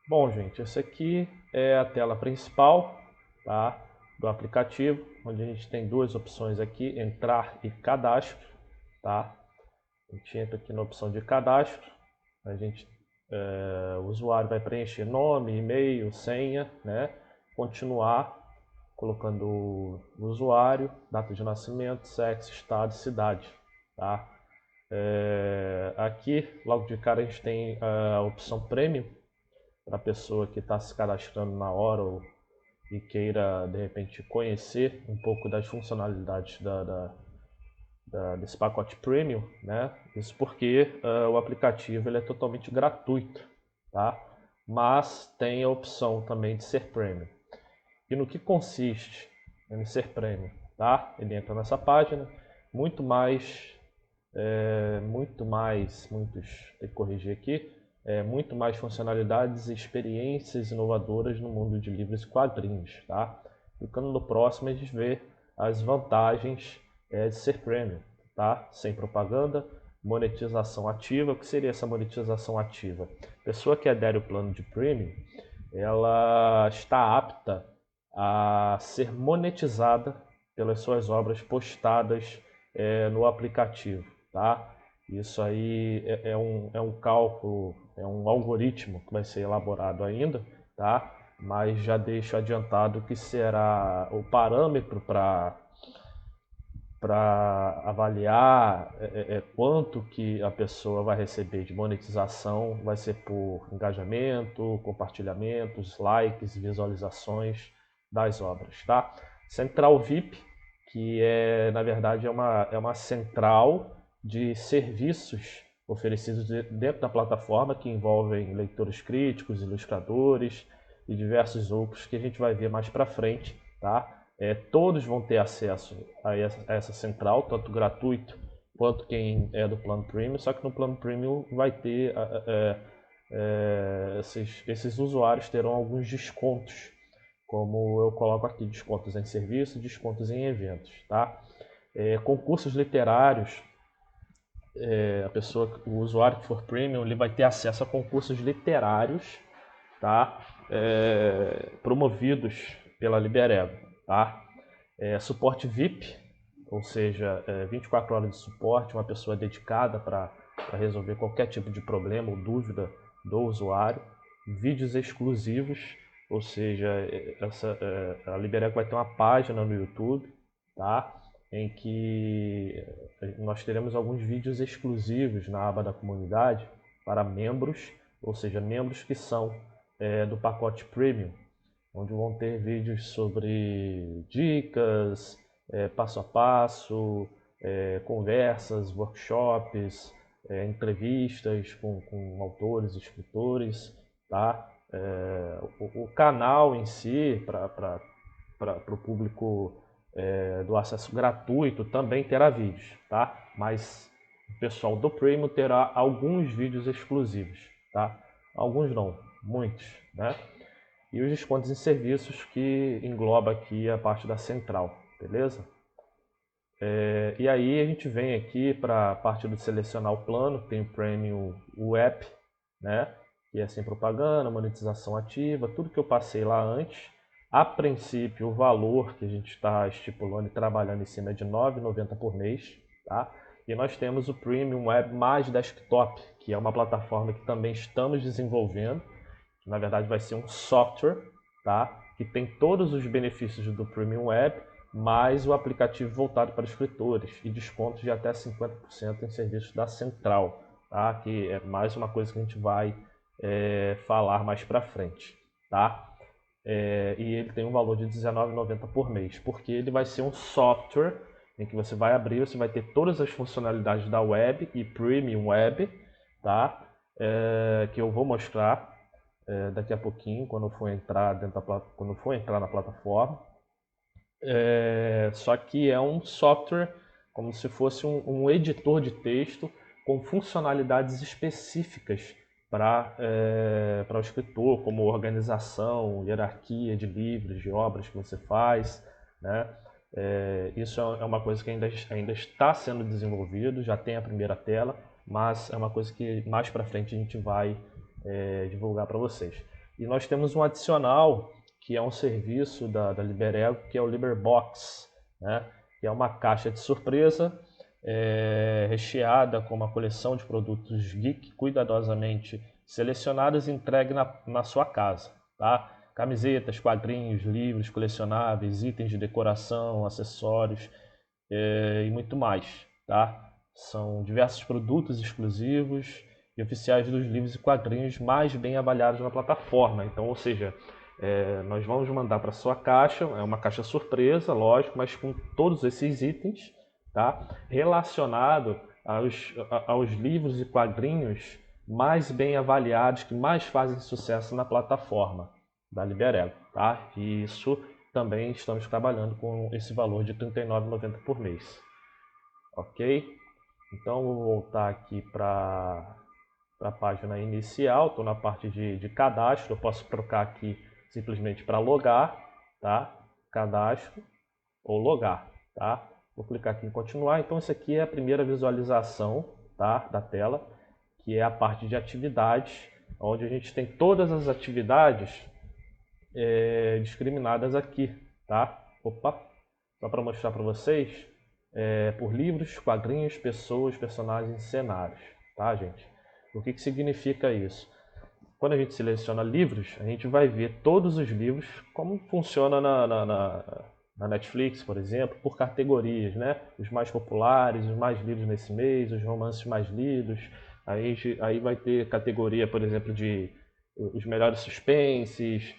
Bom, gente, essa aqui é a tela principal, tá, do aplicativo, onde a gente tem duas opções aqui, entrar e cadastro, tá? A gente entra aqui na opção de cadastro, o usuário vai preencher nome, e-mail, senha, né? Continuar colocando o usuário, data de nascimento, sexo, estado e cidade, tá? Aqui, logo de cara, a gente tem a opção Premium, para a pessoa que está se cadastrando na hora e queira, de repente, conhecer um pouco das funcionalidades desse pacote Premium, né? Isso porque o aplicativo ele é totalmente gratuito, tá? Mas tem a opção também de ser Premium. E no que consiste em ser Premium, tá? Ele entra nessa página, muito mais tem que corrigir aqui, muito mais funcionalidades e experiências inovadoras no mundo de livros e quadrinhos, tá? Clicando no próximo, a gente vê as vantagens de ser premium, tá? Sem propaganda, monetização ativa. O que seria essa monetização ativa? A pessoa que adere ao plano de premium, ela está apta a ser monetizada pelas suas obras postadas no aplicativo, tá? Isso aí é um cálculo, é um algoritmo que vai ser elaborado ainda, tá? Mas já deixo adiantado que será o parâmetro avaliar quanto que a pessoa vai receber de monetização, vai ser por engajamento, compartilhamentos, likes, visualizações das obras, tá? Central VIP, que na verdade é uma central de serviços oferecidos dentro da plataforma que envolvem leitores críticos, ilustradores e diversos outros que a gente vai ver mais para frente, tá? Todos vão ter acesso a essa central, tanto gratuito quanto quem é do plano Premium, só que no plano Premium vai ter esses usuários terão alguns descontos, como eu coloco aqui, descontos em serviço, descontos em eventos, tá? Concursos literários, o usuário que for Premium, ele vai ter acesso a concursos literários, tá? Promovidos pela Liberego, tá? Suporte VIP, ou seja, 24 horas de suporte, uma pessoa dedicada para resolver qualquer tipo de problema ou dúvida do usuário. Vídeos exclusivos, ou seja, a Liberego vai ter uma página no YouTube, tá? Em que nós teremos alguns vídeos exclusivos na aba da comunidade para membros, ou seja, membros que são do pacote Premium, onde vão ter vídeos sobre dicas, passo a passo, conversas, workshops, entrevistas com autores e escritores, tá? O canal em si, para o público do acesso gratuito, também terá vídeos, tá? Mas o pessoal do Premium terá alguns vídeos exclusivos, tá? Alguns não, muitos, né? E os descontos em serviços que engloba aqui a parte da central, beleza? E aí a gente vem aqui para a parte do selecionar o plano, tem o Premium Web, né? Que é sem propaganda, monetização ativa, tudo que eu passei lá antes. A princípio, o valor que a gente está estipulando e trabalhando em cima é de R$ 9,90 por mês, tá? E nós temos o Premium Web mais Desktop, que é uma plataforma que também estamos desenvolvendo. Na verdade, vai ser um software, tá? Que tem todos os benefícios do Premium Web, mais o aplicativo voltado para escritores e descontos de até 50% em serviços da Central, tá? Que é mais uma coisa que a gente vai falar mais para frente, tá? E ele tem um valor de R$19,90 por mês, porque ele vai ser um software em que você vai abrir, você vai ter todas as funcionalidades da web e Premium Web, tá? Que eu vou mostrar daqui a pouquinho, quando for entrar quando for entrar na plataforma. Só que é um software como se fosse um editor de texto com funcionalidades específicas para o escritor, como organização, hierarquia de livros, de obras que você faz, né? Isso é uma coisa que ainda está sendo desenvolvido, já tem a primeira tela, mas é uma coisa que mais para frente a gente vai divulgar para vocês. E nós temos um adicional, que é um serviço da LiberEgo, que é o Liberbox, né? Que é uma caixa de surpresa recheada com uma coleção de produtos geek cuidadosamente selecionados e entregue na sua casa, tá? Camisetas, quadrinhos, livros colecionáveis, itens de decoração, acessórios e muito mais, tá? São diversos produtos exclusivos e oficiais dos livros e quadrinhos mais bem avaliados na plataforma. Então, ou seja, nós vamos mandar para sua caixa, é uma caixa surpresa, lógico, mas com todos esses itens, tá? Relacionado aos livros e quadrinhos mais bem avaliados, que mais fazem sucesso na plataforma da LiberEgo, tá? E isso também estamos trabalhando com esse valor de R$ 39,90 por mês, ok? Então, vou voltar aqui para a página inicial, estou na parte de cadastro, eu posso trocar aqui simplesmente para logar, tá? Cadastro ou logar, tá? Vou clicar aqui em continuar. Então, isso aqui é a primeira visualização, tá? Da tela, que é a parte de atividades, onde a gente tem todas as atividades discriminadas aqui, tá? Opa, só para mostrar para vocês, por livros, quadrinhos, pessoas, personagens e cenários, tá, gente? O que significa isso? Quando a gente seleciona livros, a gente vai ver todos os livros, como funciona na Netflix, por exemplo, por categorias, né? Os mais populares, os mais lidos nesse mês, os romances mais lidos. Aí vai ter categoria, por exemplo, de os melhores suspenses,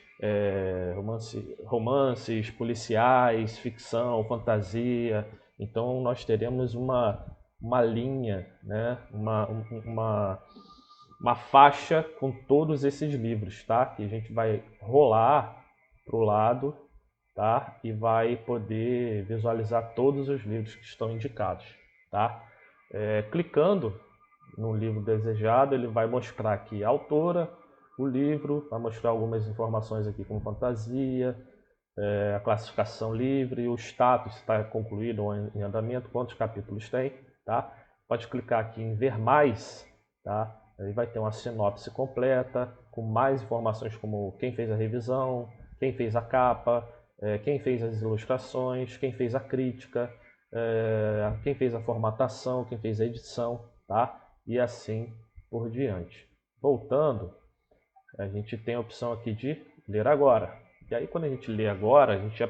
romances, policiais, ficção, fantasia. Então nós teremos uma linha, né? uma faixa com todos esses livros, tá? Que a gente vai rolar para o lado, tá? E vai poder visualizar todos os livros que estão indicados, tá? Clicando no livro desejado, ele vai mostrar aqui a autora, o livro, vai mostrar algumas informações aqui como fantasia, a classificação livre, o status, se está concluído ou em andamento, quantos capítulos tem, tá? Pode clicar aqui em ver mais, tá? Aí vai ter uma sinopse completa, com mais informações como quem fez a revisão, quem fez a capa, quem fez as ilustrações, quem fez a crítica, quem fez a formatação, quem fez a edição, tá? E assim por diante. Voltando, a gente tem a opção aqui de ler agora. E aí quando a gente lê agora, a gente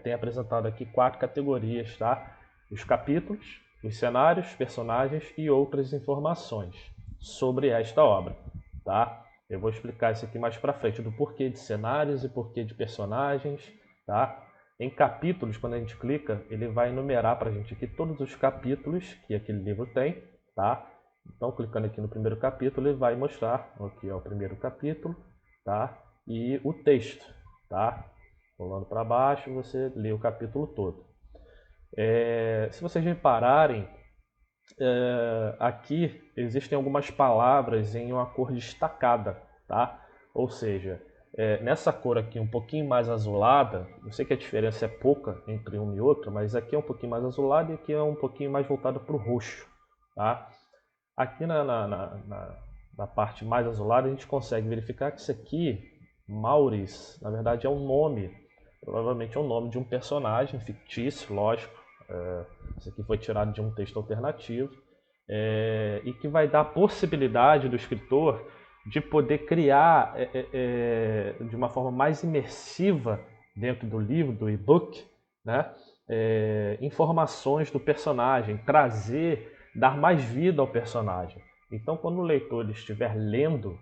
tem apresentado aqui 4 categorias, tá? Os capítulos, os cenários, personagens e outras informações sobre esta obra, tá? Eu vou explicar isso aqui mais para frente, do porquê de cenários e porquê de personagens, tá? Em capítulos, quando a gente clica, ele vai enumerar para a gente aqui todos os capítulos que aquele livro tem, tá? Então, clicando aqui no primeiro capítulo, ele vai mostrar, aqui é o primeiro capítulo, tá? E o texto, tá? Rolando para baixo, você lê o capítulo todo. Se vocês repararem, aqui existem algumas palavras em uma cor destacada, tá? Ou seja, nessa cor aqui um pouquinho mais azulada, eu sei que a diferença é pouca entre uma e outra, mas aqui é um pouquinho mais azulado e aqui é um pouquinho mais voltado para o roxo, tá? Aqui na parte mais azulada a gente consegue verificar que isso aqui, Maurice, na verdade é um nome, provavelmente é o nome de um personagem fictício, lógico. Isso aqui foi tirado de um texto alternativo e que vai dar a possibilidade do escritor de poder criar de uma forma mais imersiva dentro do livro, do e-book, né? Informações do personagem, dar mais vida ao personagem. Então, quando o leitor estiver lendo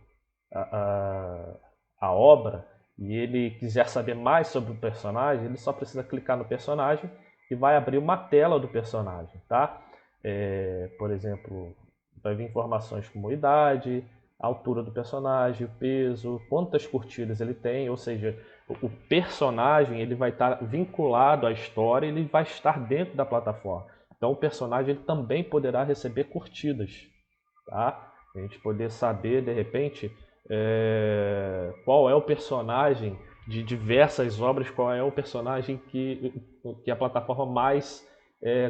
a obra e ele quiser saber mais sobre o personagem, ele só precisa clicar no personagem e vai abrir uma tela do personagem, tá? Por exemplo, vai vir informações como idade, a altura do personagem, o peso, quantas curtidas ele tem, ou seja, o personagem ele vai estar vinculado à história, ele vai estar dentro da plataforma. Então o personagem ele também poderá receber curtidas, tá? A gente poder saber de repente qual é o personagem de diversas obras, qual é o personagem que a plataforma mais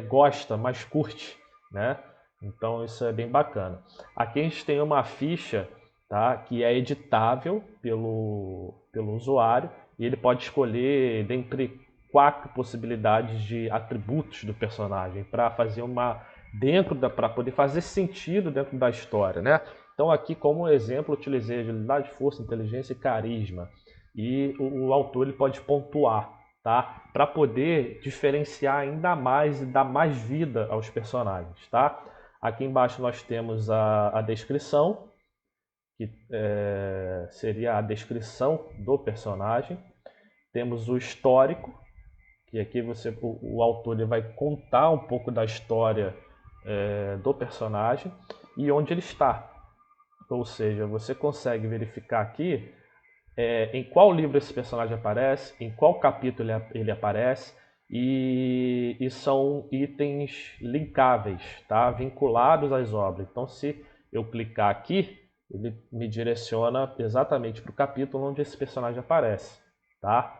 gosta, mais curte, né? Então isso é bem bacana. Aqui a gente tem uma ficha tá? Que é editável pelo usuário e ele pode escolher dentre 4 possibilidades de atributos do personagem para fazer para poder fazer sentido dentro da história, né? Então aqui como exemplo eu utilizei agilidade, força, inteligência e carisma e o autor ele pode pontuar, tá? Para poder diferenciar ainda mais e dar mais vida aos personagens, tá? Aqui embaixo nós temos a descrição, que seria a descrição do personagem. Temos o histórico, que aqui o autor ele vai contar um pouco da história do personagem e onde ele está. Ou seja, você consegue verificar aqui em qual livro esse personagem aparece, em qual capítulo ele aparece, e são itens linkáveis, tá? Vinculados às obras. Então, se eu clicar aqui, ele me direciona exatamente para o capítulo onde esse personagem aparece, tá?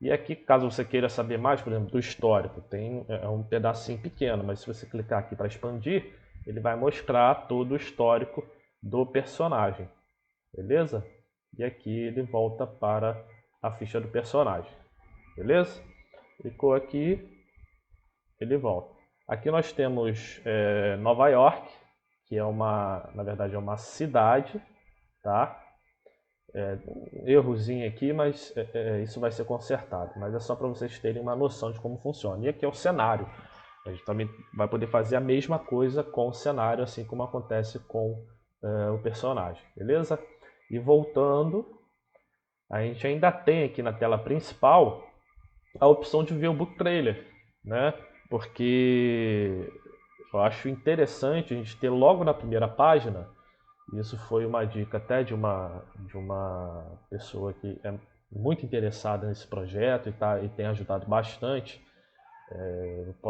E aqui, caso você queira saber mais, por exemplo, do histórico, tem um pedacinho pequeno, mas se você clicar aqui para expandir, ele vai mostrar todo o histórico do personagem, beleza? E aqui ele volta para a ficha do personagem, beleza? Clicou aqui, ele volta. Aqui nós temos Nova York, que na verdade é uma cidade, tá? Um errozinho aqui, mas isso vai ser consertado. Mas é só para vocês terem uma noção de como funciona. E aqui é o cenário. A gente também vai poder fazer a mesma coisa com o cenário, assim como acontece com o personagem, beleza? E voltando, a gente ainda tem aqui na tela principal a opção de ver o book trailer, né? Porque eu acho interessante a gente ter logo na primeira página. Isso foi uma dica até de uma pessoa que é muito interessada nesse projeto e tem ajudado bastante.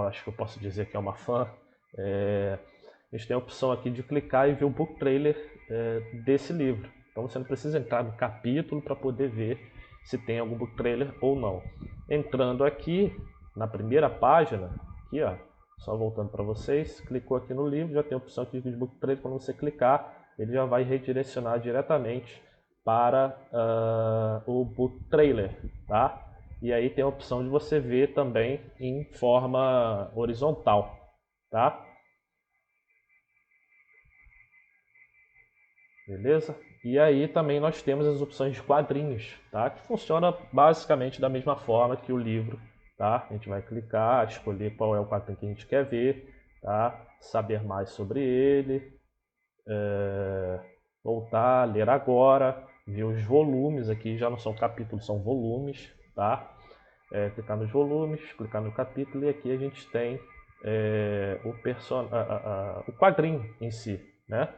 Acho que eu posso dizer que é uma fã. A gente tem a opção aqui de clicar e ver o book trailer desse livro. Então você não precisa entrar no capítulo para poder ver se tem algum book trailer ou não. Entrando aqui na primeira página, aqui ó, só voltando para vocês, clicou aqui no livro, já tem a opção aqui de book trailer. Quando você clicar, ele já vai redirecionar diretamente para o book trailer, tá? E aí tem a opção de você ver também em forma horizontal, tá? Beleza? E aí também nós temos as opções de quadrinhos, tá? Que funciona basicamente da mesma forma que o livro, tá? A gente vai clicar, escolher qual é o quadrinho que a gente quer ver, tá? Saber mais sobre ele, voltar, ler agora, ver os volumes aqui, já não são capítulos, são volumes, tá? Clicar nos volumes, clicar no capítulo e aqui a gente tem o quadrinho em si, né?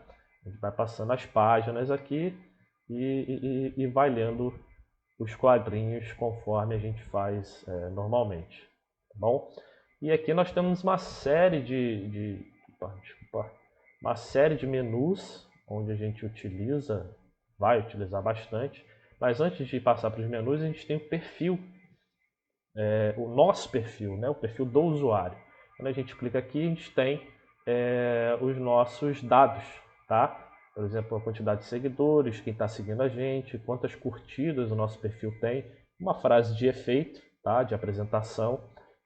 A gente vai passando as páginas aqui e vai lendo os quadrinhos conforme a gente faz normalmente, tá bom? E aqui nós temos uma série uma série de menus onde a gente vai utilizar bastante. Mas antes de passar para os menus, a gente tem o perfil, o nosso perfil, né? O perfil do usuário. Quando a gente clica aqui, a gente tem os nossos dados, tá? Por exemplo, a quantidade de seguidores, quem está seguindo a gente, quantas curtidas o nosso perfil tem, uma frase de efeito, tá? De apresentação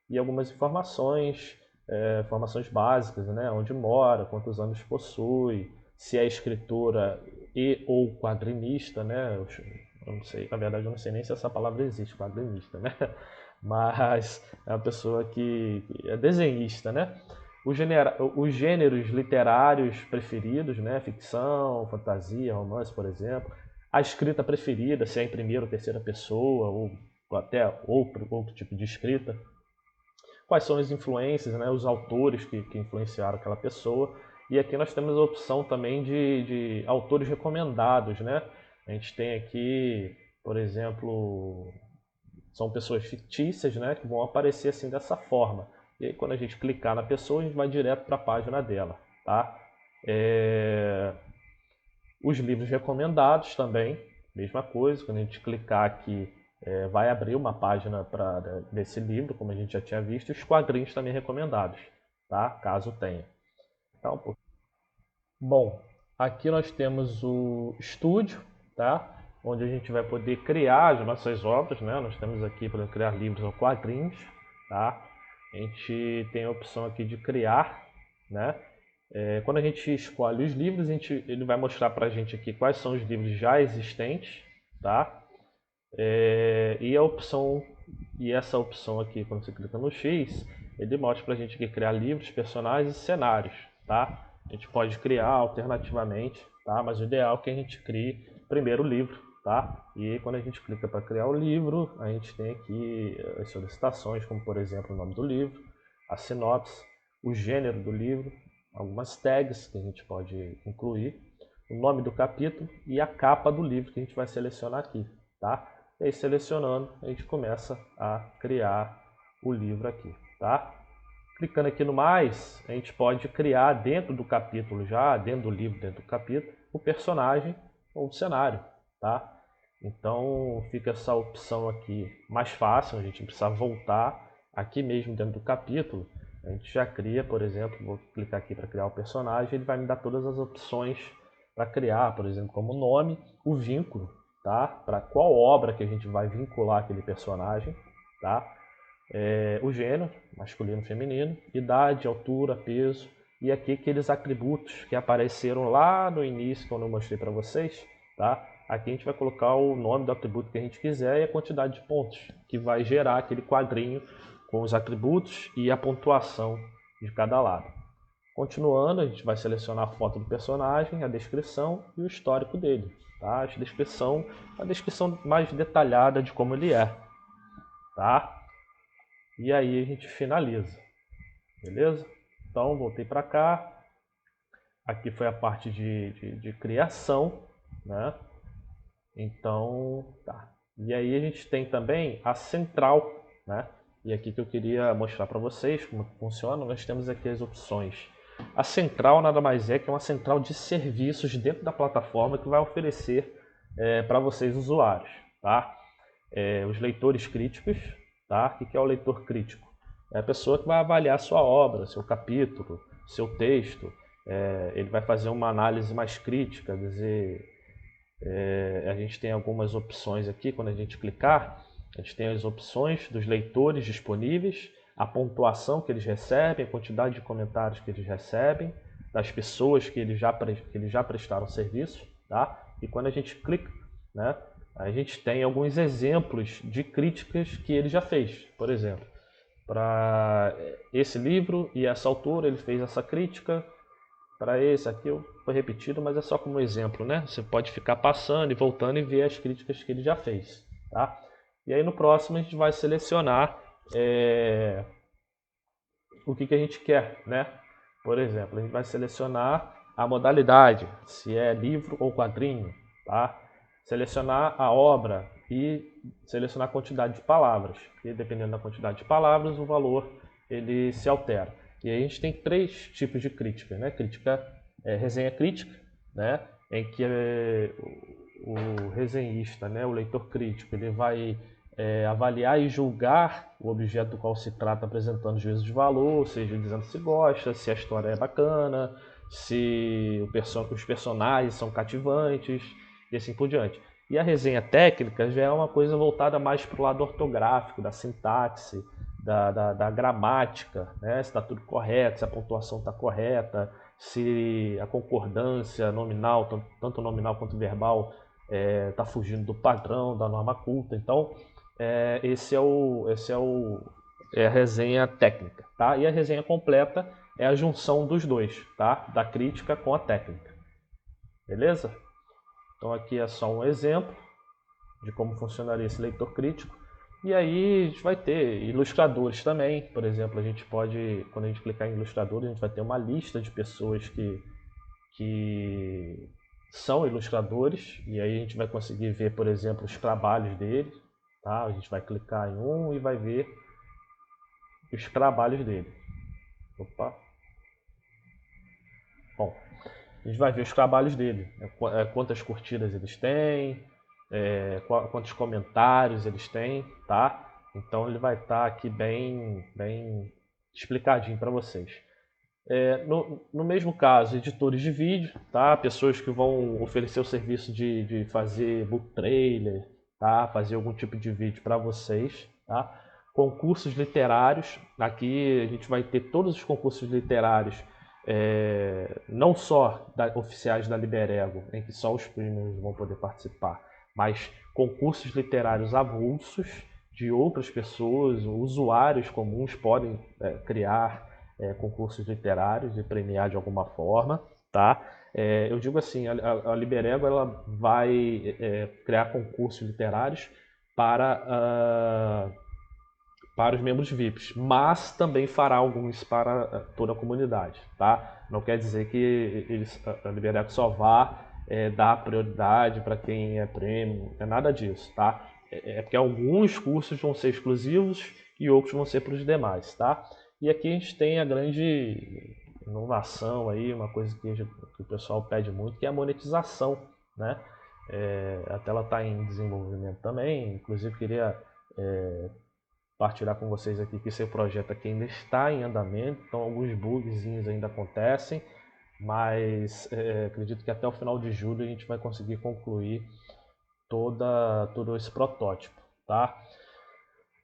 e algumas informações, informações básicas, né? Onde mora, quantos anos possui, se é escritora e ou quadrinista, né? Eu não sei, na verdade eu não sei nem se essa palavra existe, quadrinista, né? Mas é uma pessoa que é desenhista, né? Os gêneros literários preferidos, né? Ficção, fantasia, romance, por exemplo. A escrita preferida, se é em primeira ou terceira pessoa, ou até outro tipo de escrita. Quais são as influências, né? Os autores que influenciaram aquela pessoa. E aqui nós temos a opção também de autores recomendados, né? A gente tem aqui, por exemplo, são pessoas fictícias, né, que vão aparecer assim dessa forma. E aí, quando a gente clicar na pessoa, a gente vai direto para a página dela, tá? Os livros recomendados também, mesma coisa. Quando a gente clicar aqui, vai abrir uma página desse livro, como a gente já tinha visto. E os quadrinhos também recomendados, tá? Caso tenha. Então, bom, Aqui nós temos o estúdio, tá? Onde a gente vai poder criar as nossas obras, né? Nós temos aqui para criar livros ou quadrinhos, tá? A gente tem a opção aqui de criar, né? Quando a gente escolhe os livros, ele vai mostrar para a gente aqui quais são os livros já existentes, tá? E essa opção aqui, quando você clica no X, ele mostra para a gente aqui criar livros, personagens e cenários, tá? A gente pode criar alternativamente, tá? Mas o ideal é que a gente crie primeiro o livro, tá? E quando a gente clica para criar o livro, a gente tem aqui as solicitações, como por exemplo o nome do livro, a sinopse, o gênero do livro, algumas tags que a gente pode incluir, o nome do capítulo e a capa do livro que a gente vai selecionar aqui, tá? E aí selecionando, a gente começa a criar o livro aqui, tá? Clicando aqui no mais, a gente pode criar dentro do capítulo já, dentro do livro, dentro do capítulo, o personagem ou o cenário, tá? Então fica essa opção aqui mais fácil, a gente não precisa voltar aqui mesmo dentro do capítulo. A gente já cria, por exemplo, vou clicar aqui para criar o personagem, ele vai me dar todas as opções para criar, por exemplo, como nome, o vínculo, tá? Para qual obra que a gente vai vincular aquele personagem, tá? O gênero, masculino, feminino, idade, altura, peso, e aqui aqueles atributos que apareceram lá no início, quando eu mostrei para vocês, tá? Aqui a gente vai colocar o nome do atributo que a gente quiser e a quantidade de pontos, que vai gerar aquele quadrinho com os atributos e a pontuação de cada lado. Continuando, a gente vai selecionar a foto do personagem, a descrição e o histórico dele, tá? A descrição mais detalhada de como ele é, tá? E aí a gente finaliza, beleza? Então, voltei para cá. Aqui foi a parte de criação, né? Então, tá. E aí a gente tem também a central, né? E aqui que eu queria mostrar para vocês como funciona. Nós temos aqui as opções. A central nada mais é que uma central de serviços dentro da plataforma que vai oferecer para vocês usuários, tá? Os leitores críticos, tá? O que é o leitor crítico? É a pessoa que vai avaliar sua obra, seu capítulo, seu texto. Ele vai fazer uma análise mais crítica, quer dizer, a gente tem algumas opções aqui, quando a gente clicar, a gente tem as opções dos leitores disponíveis, a pontuação que eles recebem, a quantidade de comentários que eles recebem, das pessoas que eles já prestaram serviço, tá? E quando a gente clica, né, a gente tem alguns exemplos de críticas que ele já fez. Por exemplo, para esse livro e essa autora ele fez essa crítica, para esse aqui foi repetido, mas é só como exemplo, né? Você pode ficar passando e voltando e ver as críticas que ele já fez, tá? E aí no próximo a gente vai selecionar o que a gente quer, né? Por exemplo, a gente vai selecionar a modalidade, se é livro ou quadrinho, tá? Selecionar a obra e selecionar a quantidade de palavras. E dependendo da quantidade de palavras, o valor ele se altera. E aí a gente tem três tipos de crítica, né? Resenha crítica, né? Em que o resenhista, né? O leitor crítico, ele vai avaliar e julgar o objeto do qual se trata, apresentando juízo de valor, ou seja, dizendo se gosta, se a história é bacana, se os personagens são cativantes e assim por diante. E a resenha técnica já é uma coisa voltada mais para o lado ortográfico, da sintaxe, da gramática, né? Se está tudo correto, se a pontuação está correta, se a concordância nominal, tanto nominal quanto verbal, está fugindo do padrão, da norma culta. Então, é a resenha técnica, tá? E a resenha completa é a junção dos dois, tá? Da crítica com a técnica. Beleza? Então aqui é só um exemplo de como funcionaria esse leitor crítico. E aí a gente vai ter ilustradores também. Por exemplo, a gente pode, quando a gente clicar em ilustradores, a gente vai ter uma lista de pessoas que são ilustradores. E aí a gente vai conseguir ver, por exemplo, os trabalhos deles. Tá? A gente vai clicar em um e vai ver os trabalhos dele. Opa. Bom, a gente vai ver os trabalhos dele, quantas curtidas eles têm, quantos comentários eles têm, tá? Então ele vai estar aqui bem explicadinho para vocês. No mesmo caso, editores de vídeo, tá? Pessoas que vão oferecer o serviço de fazer book trailer, tá? Fazer algum tipo de vídeo para vocês, tá? Concursos literários, aqui a gente vai ter todos os concursos literários, não só oficiais da Liberego, em que só os premiums vão poder participar, mas concursos literários avulsos de outras pessoas, usuários comuns podem criar concursos literários e premiar de alguma forma, tá? Eu digo assim, a Liberego ela vai criar concursos literários para os membros VIPs, mas também fará alguns para toda a comunidade, tá? Não quer dizer que a Liberego só vá dar prioridade para quem é premium, é nada disso, tá? É porque alguns cursos vão ser exclusivos e outros vão ser para os demais, tá? E aqui a gente tem a grande inovação aí, uma coisa que o pessoal pede muito, que é a monetização, né? A tela está em desenvolvimento também, inclusive queria partilhar com vocês aqui que esse projeto aqui ainda está em andamento, então alguns bugzinhos ainda acontecem, mas acredito que até o final de julho a gente vai conseguir concluir todo esse protótipo, tá?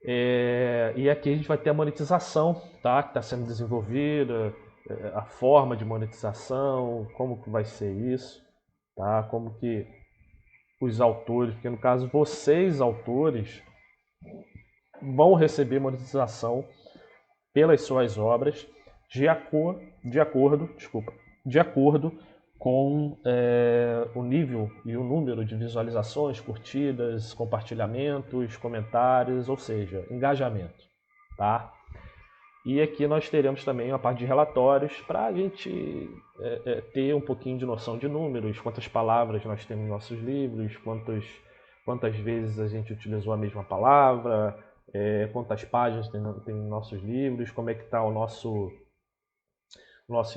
E aqui a gente vai ter a monetização, tá? Que está sendo desenvolvida, a forma de monetização, como que vai ser isso, tá? Como que os autores, porque no caso vocês autores vão receber monetização pelas suas obras de acordo com o nível e o número de visualizações, curtidas, compartilhamentos, comentários, ou seja, engajamento, tá? E aqui nós teremos também uma parte de relatórios para a gente ter um pouquinho de noção de números, quantas palavras nós temos em nossos livros, quantas vezes a gente utilizou a mesma palavra, quantas páginas tem em nossos livros, como é que está o nosso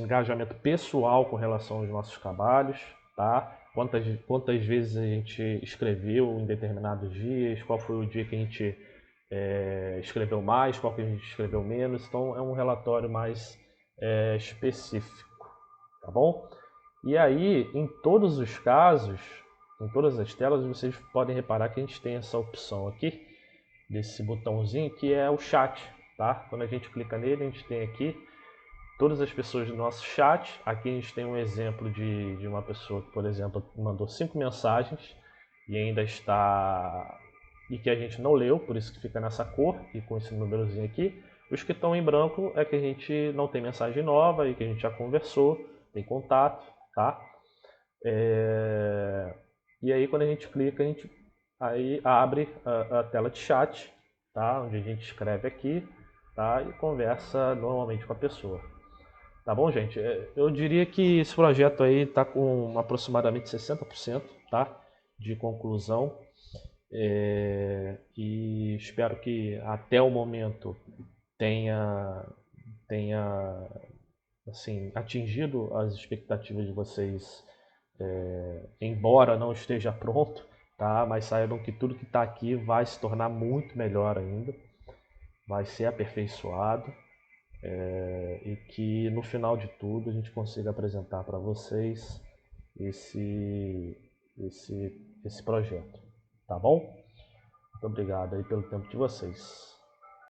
engajamento pessoal com relação aos nossos trabalhos, tá? Quantas vezes a gente escreveu em determinados dias, qual foi o dia que a gente escreveu mais, qual que a gente escreveu menos. Então é um relatório mais específico, tá bom? E aí, em todos os casos, em todas as telas, vocês podem reparar que a gente tem essa opção aqui, desse botãozinho, que é o chat, tá? Quando a gente clica nele, a gente tem aqui todas as pessoas do nosso chat. Aqui a gente tem um exemplo de uma pessoa que, por exemplo, mandou 5 mensagens e ainda está... e que a gente não leu, por isso que fica nessa cor e com esse númerozinho aqui. Os que estão em branco é que a gente não tem mensagem nova e que a gente já conversou, tem contato, tá? E aí quando a gente clica, a gente aí abre a tela de chat, tá? Onde a gente escreve aqui, tá? E conversa normalmente com a pessoa. Tá bom, gente? Eu diria que esse projeto aí está com aproximadamente 60%, tá? De conclusão. E espero que até o momento tenha assim, atingido as expectativas de vocês, embora não esteja pronto, tá? Mas saibam que tudo que está aqui vai se tornar muito melhor ainda, vai ser aperfeiçoado. E que no final de tudo a gente consiga apresentar para vocês esse projeto, tá bom? Muito obrigado aí pelo tempo de vocês.